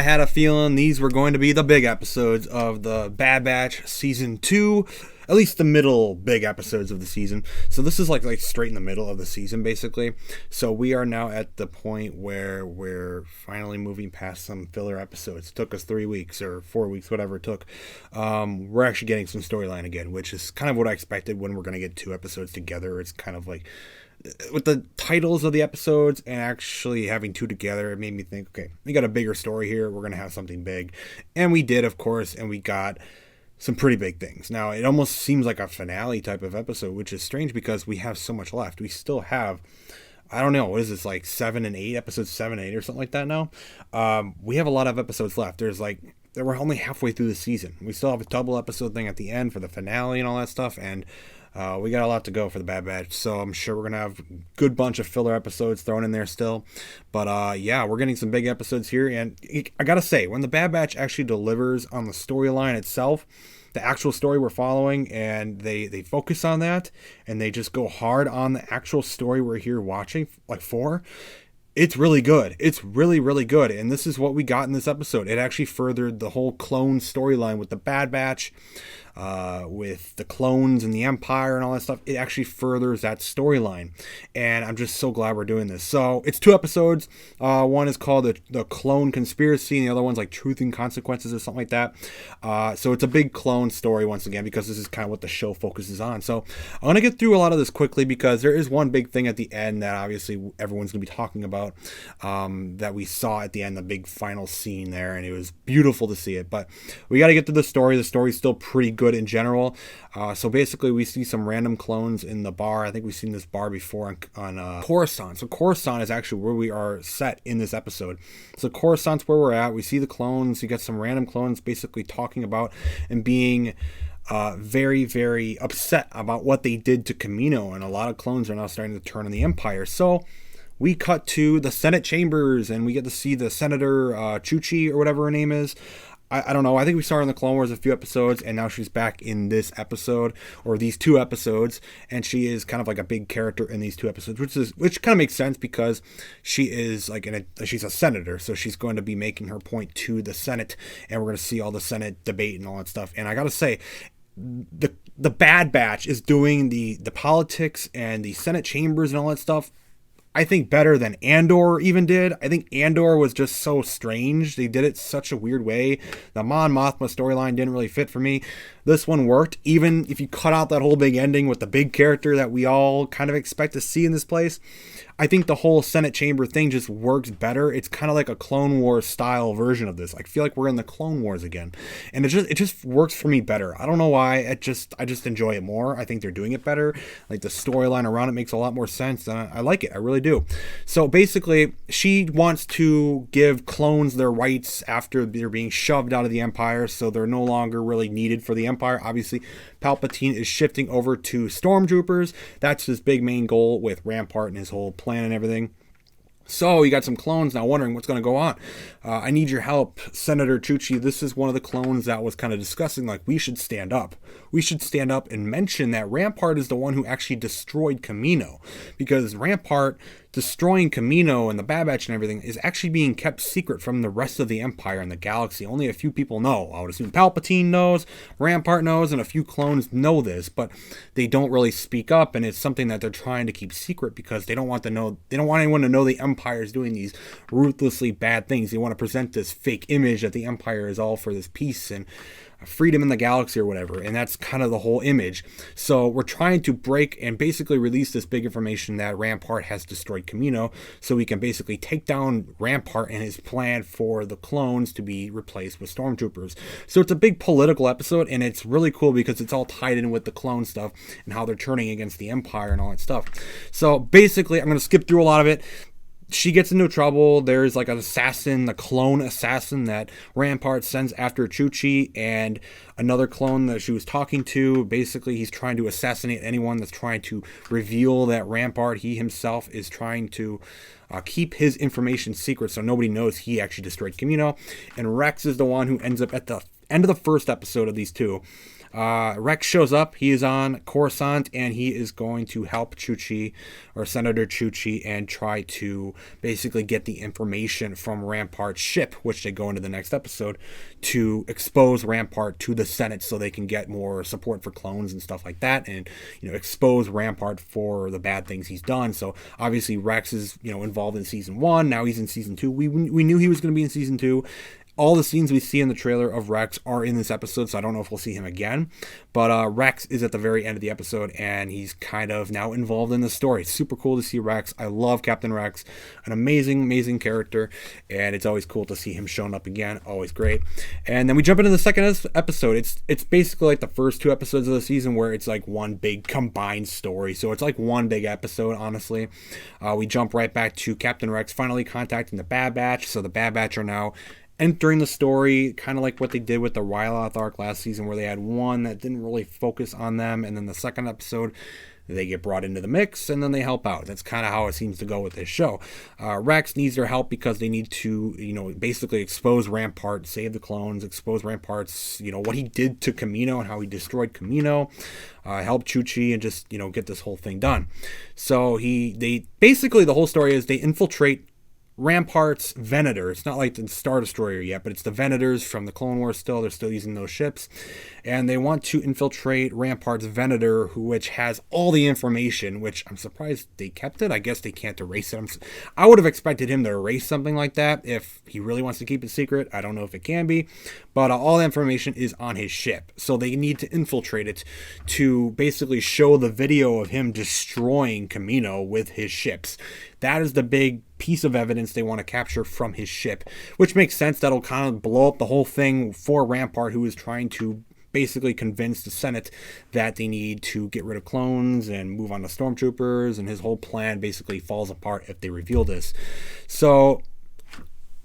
I had a feeling these were going to be the big episodes of the Bad Batch Season 2. At least the middle big episodes of the season. So this is like straight in the middle of the season, basically. So we are now at the point where we're finally moving past some filler episodes. It took us 3 weeks or 4 weeks, whatever it took. We're actually getting some storyline again, which is kind of what I expected when we're going to get 2 episodes together. It's kind of like, with the titles of the episodes and actually having 2 together, it made me think, okay, we got a bigger story here. We're going to have something big. And we did, of course, and we got some pretty big things. Now, it almost seems like a finale type of episode, which is strange because we have so much left. We still have, I don't know, what is this, like 7 and 8, episodes 7 and 8 or something like that now? We have a lot of episodes left. We're only halfway through the season. We still have a double episode thing at the end for the finale and all that stuff, and we got a lot to go for the Bad Batch, so I'm sure we're going to have a good bunch of filler episodes thrown in there still. But yeah, we're getting some big episodes here, and I gotta say, when the Bad Batch actually delivers on the storyline itself, the actual story we're following, and they focus on that, and they just go hard on the actual story we're here watching, like for, it's really good. It's really, really good, and this is what we got in this episode. It actually furthered the whole clone storyline with the Bad Batch, with the clones and the Empire and all that stuff. It actually furthers that storyline, and I'm just so glad we're doing this. So it's 2 episodes. One is called the Clone Conspiracy, and the other one's like Truth and Consequences or something like that. So it's a big clone story once again, because this is kind of what the show focuses on. So I'm gonna get through a lot of this quickly, because there is one big thing at the end that obviously everyone's gonna be talking about, that we saw at the end, the big final scene there, and it was beautiful to see it. But we got to get to the story. The story's still pretty good in general. So basically, we see some random clones in the bar. I think we've seen this bar before on Coruscant. So Coruscant is actually where we are set in this episode. So Coruscant's where we're at. We see the clones. You get some random clones basically talking about and being very, very upset about what they did to Kamino, and a lot of clones are now starting to turn on the Empire. So we cut to the Senate chambers, and we get to see the Senator Chuchi, or whatever her name is. I don't know. I think we saw her in the Clone Wars a few episodes, and now she's back in this episode, or these 2 episodes, and she is kind of like a big character in these 2 episodes, which kind of makes sense, because she is like she's a senator, so she's going to be making her point to the Senate, and we're going to see all the Senate debate and all that stuff. And I got to say, the Bad Batch is doing the politics and the Senate chambers and all that stuff, I think, better than Andor even did. I think Andor was just so strange. They did it such a weird way. The Mon Mothma storyline didn't really fit for me. This one worked, even if you cut out that whole big ending with the big character that we all kind of expect to see in this place. I think the whole Senate chamber thing just works better. It's kind of like a Clone Wars style version of this. I feel like we're in the Clone Wars again, and it just works for me better. I don't know why. I just enjoy it more. I think they're doing it better. Like, the storyline around it makes a lot more sense, and I like it. I really do. So basically, she wants to give clones their rights after they're being shoved out of the Empire, so they're no longer really needed for the Empire. Obviously, Palpatine is shifting over to stormtroopers. That's his big main goal with Rampart and his whole plan and everything. So you got some clones now wondering what's going to go on. I need your help, Senator Chuchi. This is one of the clones that was kind of discussing, like, we should stand up. We should stand up and mention that Rampart is the one who actually destroyed Kamino, because Rampart destroying Kamino and the Bad Batch and everything is actually being kept secret from the rest of the Empire and the galaxy. Only a few people know. I would assume Palpatine knows, Rampart knows, and a few clones know this, but they don't really speak up, and it's something that they're trying to keep secret because they don't want anyone to know the Empire is doing these ruthlessly bad things. They want to present this fake image that the Empire is all for this peace and freedom in the galaxy or whatever, and that's kind of the whole image. So we're trying to break and basically release this big information that Rampart has destroyed Kamino, so we can basically take down Rampart and his plan for the clones to be replaced with stormtroopers. So it's a big political episode, and it's really cool because it's all tied in with the clone stuff and how they're turning against the Empire and all that stuff. So basically, I'm going to skip through a lot of it. She gets into trouble. There's like an assassin, the clone assassin that Rampart sends after Chuchi, and another clone that she was talking to. Basically, he's trying to assassinate anyone that's trying to reveal that Rampart, he himself, is trying to keep his information secret so nobody knows he actually destroyed Kamino. And Rex is the one who ends up at the end of the first episode of these 2. Rex shows up. He is on Coruscant, and he is going to help Chuchi, or Senator Chuchi, and try to basically get the information from Rampart's ship, which they go into the next episode, to expose Rampart to the Senate so they can get more support for clones and stuff like that, and expose Rampart for the bad things he's done. So obviously Rex is involved in season 1. Now he's in season 2. We knew he was going to be in season 2. All the scenes we see in the trailer of Rex are in this episode, so I don't know if we'll see him again. But Rex is at the very end of the episode, and he's kind of now involved in the story. It's super cool to see Rex. I love Captain Rex. An amazing, amazing character, and it's always cool to see him showing up again. Always great. And then we jump into the second episode. It's basically like the first 2 episodes of the season where it's like one big combined story. So it's like one big episode, honestly. We jump right back to Captain Rex finally contacting the Bad Batch. So the Bad Batch are now entering the story, kind of like what they did with the Ryloth arc last season, where they had one that didn't really focus on them, and then the second episode they get brought into the mix, and then they help out. That's kind of how it seems to go with this show. Rex needs their help because they need to, basically expose Rampart, save the clones, expose Rampart's, what he did to Kamino and how he destroyed Kamino, help Chuchi, and just, get this whole thing done. So they basically, the whole story is they infiltrate Rampart's Venator. It's not like the Star Destroyer yet, but it's the Venators from the Clone Wars still. They're still using those ships. And they want to infiltrate Rampart's Venator, which has all the information, which I'm surprised they kept it. I guess they can't erase it. I would have expected him to erase something like that if he really wants to keep it secret. I don't know if it can be. But all the information is on his ship. So they need to infiltrate it to basically show the video of him destroying Kamino with his ships. That is the big piece of evidence they want to capture from his ship, which makes sense. That'll kind of blow up the whole thing for Rampart, who is trying to basically convince the Senate that they need to get rid of clones and move on to stormtroopers, and his whole plan basically falls apart if they reveal this. So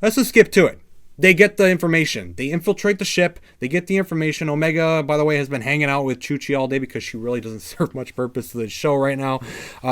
let's just skip to it. They get the information. They infiltrate the ship. They get the information. Omega, by the way, has been hanging out with Chuchi all day because she really doesn't serve much purpose to the show right now.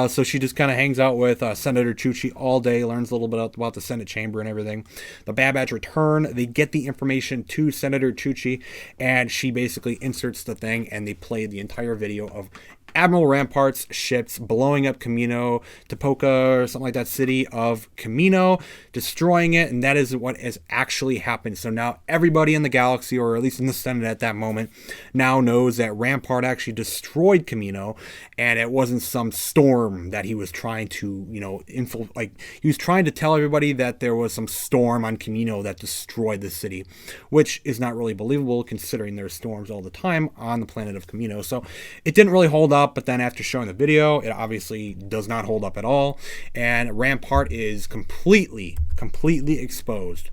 So she just kind of hangs out with Senator Chuchi all day, learns a little bit about the Senate chamber and everything. The Bad Batch return. They get the information to Senator Chuchi, and she basically inserts the thing, and they play the entire video of Admiral Rampart's ships blowing up Kamino, Tapoka, or something like that, city of Kamino, destroying it, and that is what has actually happened. So now everybody in the galaxy, or at least in the Senate at that moment, now knows that Rampart actually destroyed Kamino, and it wasn't some storm that he was trying to, he was trying to tell everybody that there was some storm on Kamino that destroyed the city, which is not really believable considering there's storms all the time on the planet of Kamino. So it didn't really hold up. But then after showing the video, it obviously does not hold up at all, and Rampart is completely exposed.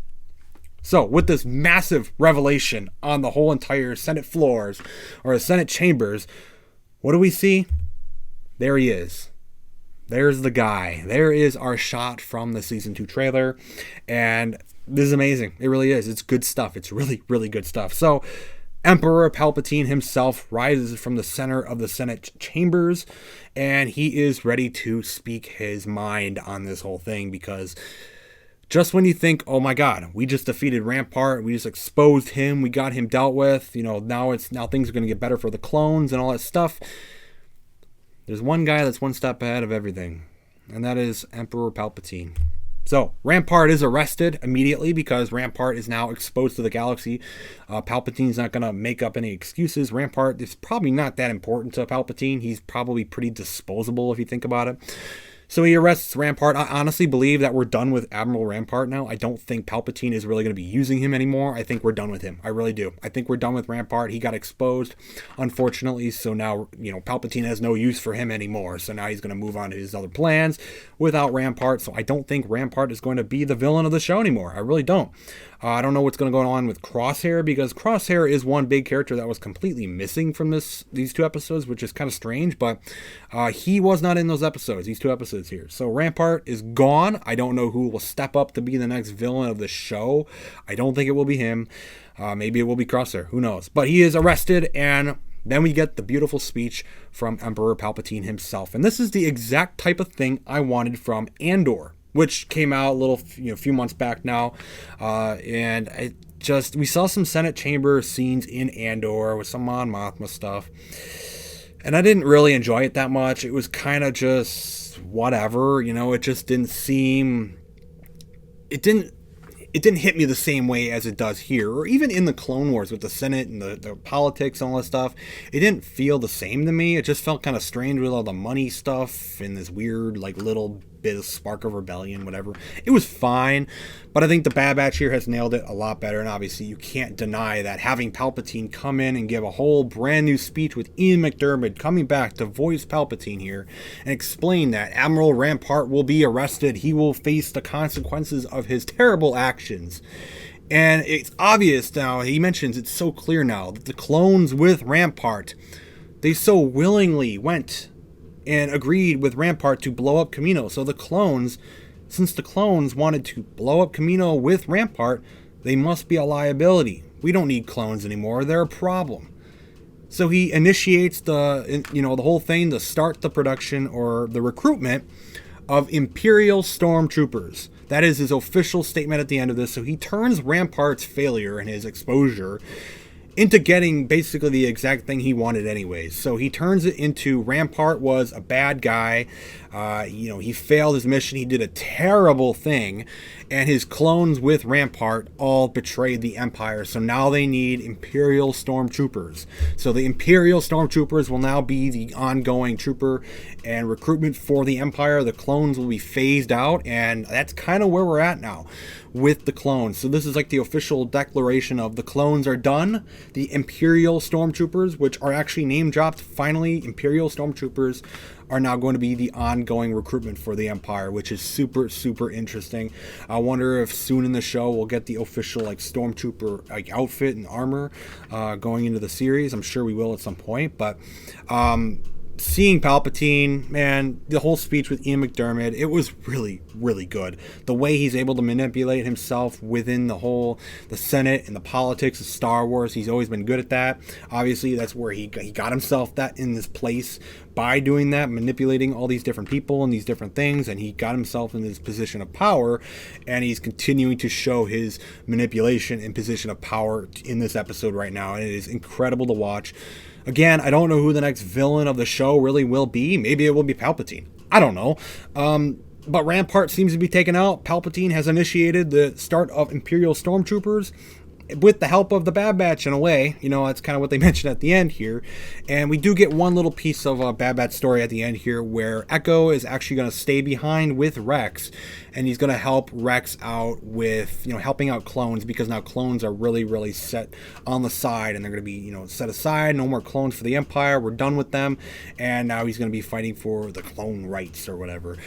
So with this massive revelation on the whole entire Senate floors, or the Senate chambers, what do we see? There he is. There's the guy. There is our shot from the season 2 trailer, and this is amazing. It really is. It's good stuff. It's really, really good stuff. So Emperor Palpatine himself rises from the center of the Senate chambers, and he is ready to speak his mind on this whole thing, because just when you think, oh my God, we just defeated Rampart, we just exposed him, we got him dealt with, now things are going to get better for the clones and all that stuff, there's one guy that's one step ahead of everything, and that is Emperor Palpatine. So, Rampart is arrested immediately because Rampart is now exposed to the galaxy. Palpatine's not going to make up any excuses. Rampart is probably not that important to Palpatine. He's probably pretty disposable if you think about it. So he arrests Rampart. I honestly believe that we're done with Admiral Rampart now. I don't think Palpatine is really going to be using him anymore. I think we're done with him. I really do. I think we're done with Rampart. He got exposed, unfortunately. So now, Palpatine has no use for him anymore. So now he's going to move on to his other plans without Rampart. So I don't think Rampart is going to be the villain of the show anymore. I really don't. I don't know what's going to go on with Crosshair, because Crosshair is one big character that was completely missing from these 2 episodes, which is kind of strange, but he was not in these 2 episodes here. So Rampart is gone. I don't know who will step up to be the next villain of the show. I don't think it will be him. Maybe it will be Crosshair. Who knows? But he is arrested, and then we get the beautiful speech from Emperor Palpatine himself. And this is the exact type of thing I wanted from Andor, which came out a few months back now, and we saw some Senate chamber scenes in Andor with some Mon Mothma stuff, and I didn't really enjoy it that much. It was kind of just whatever, it just didn't seem, it didn't hit me the same way as it does here, or even in the Clone Wars with the Senate and the politics and all that stuff. It didn't feel the same to me. It just felt kind of strange with all the money stuff and this weird, little bit of spark of rebellion, whatever. It was fine, but I think the Bad Batch here has nailed it a lot better, and obviously you can't deny that having Palpatine come in and give a whole brand new speech with Ian McDiarmid coming back to voice Palpatine here and explain that Admiral Rampart will be arrested. He will face the consequences of his terrible actions. And it's obvious now, he mentions it's so clear now, that the clones with Rampart, they so willingly went and agreed with Rampart to blow up Kamino. So the clones, since the clones wanted to blow up Kamino with Rampart, they must be a liability. We don't need clones anymore. They're a problem. So he initiates the whole thing to start the production or the recruitment of Imperial Stormtroopers. That is his official statement at the end of this. So he turns Rampart's failure and his exposure into getting basically the exact thing he wanted anyways. So he turns it into Rampart was a bad guy. He failed his mission. He did a terrible thing. And his clones with Rampart all betrayed the Empire. So now they need Imperial Stormtroopers. So the Imperial Stormtroopers will now be the ongoing trooper and recruitment for the Empire. The clones will be phased out. And that's kind of where we're at now with the clones. So this is like the official declaration of the clones are done. The Imperial Stormtroopers, which are actually name dropped finally, Imperial Stormtroopers are now going to be the ongoing recruitment for the Empire, which is super, super interesting. I wonder if soon in the show we'll get the official Stormtrooper outfit and armor going into the series. I'm sure we will at some point, but seeing Palpatine, man, the whole speech with Ian McDiarmid, it was really, really good. The way he's able to manipulate himself within the Senate and the politics of Star Wars, he's always been good at that. Obviously, that's where he got himself that in this place by doing that, manipulating all these different people and these different things, and he got himself in this position of power, and he's continuing to show his manipulation and position of power in this episode right now, and it is incredible to watch. Again, I don't know who the next villain of the show really will be. Maybe it will be Palpatine. I don't know. But Rampart seems to be taken out. Palpatine has initiated the start of Imperial Stormtroopers with the help of the Bad Batch in a way. That's kind of what they mentioned at the end here. And we do get one little piece of a Bad Batch story at the end here where Echo is actually going to stay behind with Rex, and he's going to help Rex out with, helping out clones, because now clones are really, really set on the side, and they're going to be, set aside. No more clones for the Empire. We're done with them. And now he's going to be fighting for the clone rights or whatever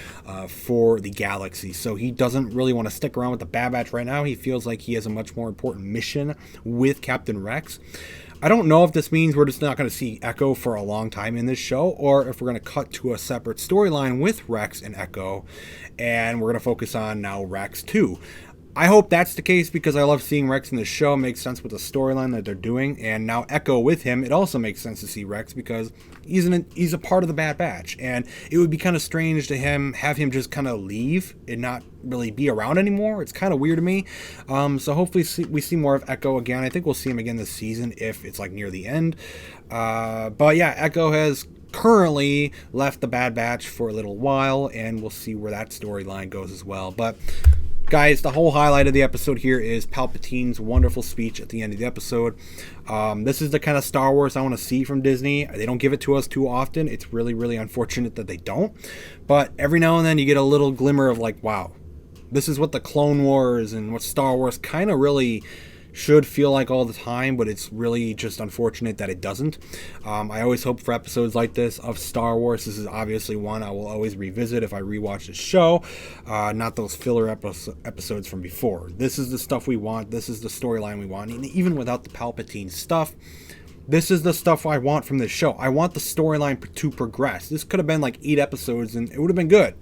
for the galaxy. So he doesn't really want to stick around with the Bad Batch right now. He feels like he has a much more important mission with Captain Rex. I don't know if this means we're just not going to see Echo for a long time in this show, or if we're going to cut to a separate storyline with Rex and Echo, and we're going to focus on now Rex too. I hope that's the case, because I love seeing Rex in the show. It makes sense with the storyline that they're doing, and now Echo with him, it also makes sense to see Rex because he's a part of the Bad Batch, and it would be kind of strange to have him just kind of leave and not really be around anymore. It's kind of weird to me. So hopefully we see more of Echo again. I think we'll see him again this season if it's near the end. But yeah, Echo has currently left the Bad Batch for a little while, and we'll see where that storyline goes as well. But guys, the whole highlight of the episode here is Palpatine's wonderful speech at the end of the episode. This is the kind of Star Wars I want to see from Disney. They don't give it to us too often. It's really, really unfortunate that they don't. But every now and then you get a little glimmer of wow, this is what the Clone Wars and what Star Wars kind of really should feel like all the time, but it's really just unfortunate that it doesn't. I always hope for episodes like this of Star Wars. This is obviously one I will always revisit if I rewatch the show, not those filler episodes from before. This is the stuff we want. This is the storyline we want. And even without the Palpatine stuff, this is the stuff I want from this show. I want the storyline to progress. This could have been 8 episodes and it would have been good.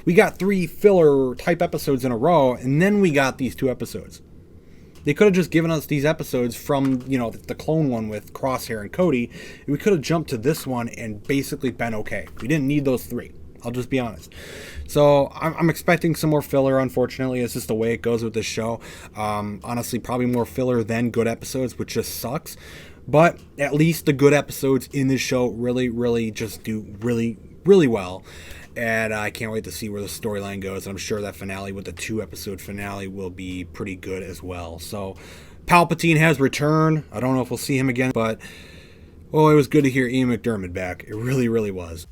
We got 3 filler type episodes in a row, and then we got these 2 episodes. They could have just given us these episodes from, the clone one with Crosshair and Cody. And we could have jumped to this one and basically been okay. We didn't need those 3. I'll just be honest. So I'm expecting some more filler. Unfortunately, it's just the way it goes with this show. Honestly, probably more filler than good episodes, which just sucks. But at least the good episodes in this show really just do really well. And I can't wait to see where the storyline goes. I'm sure that finale with the 2-episode finale will be pretty good as well. So Palpatine has returned. I don't know if we'll see him again, but it was good to hear Ian McDiarmid back. It really was.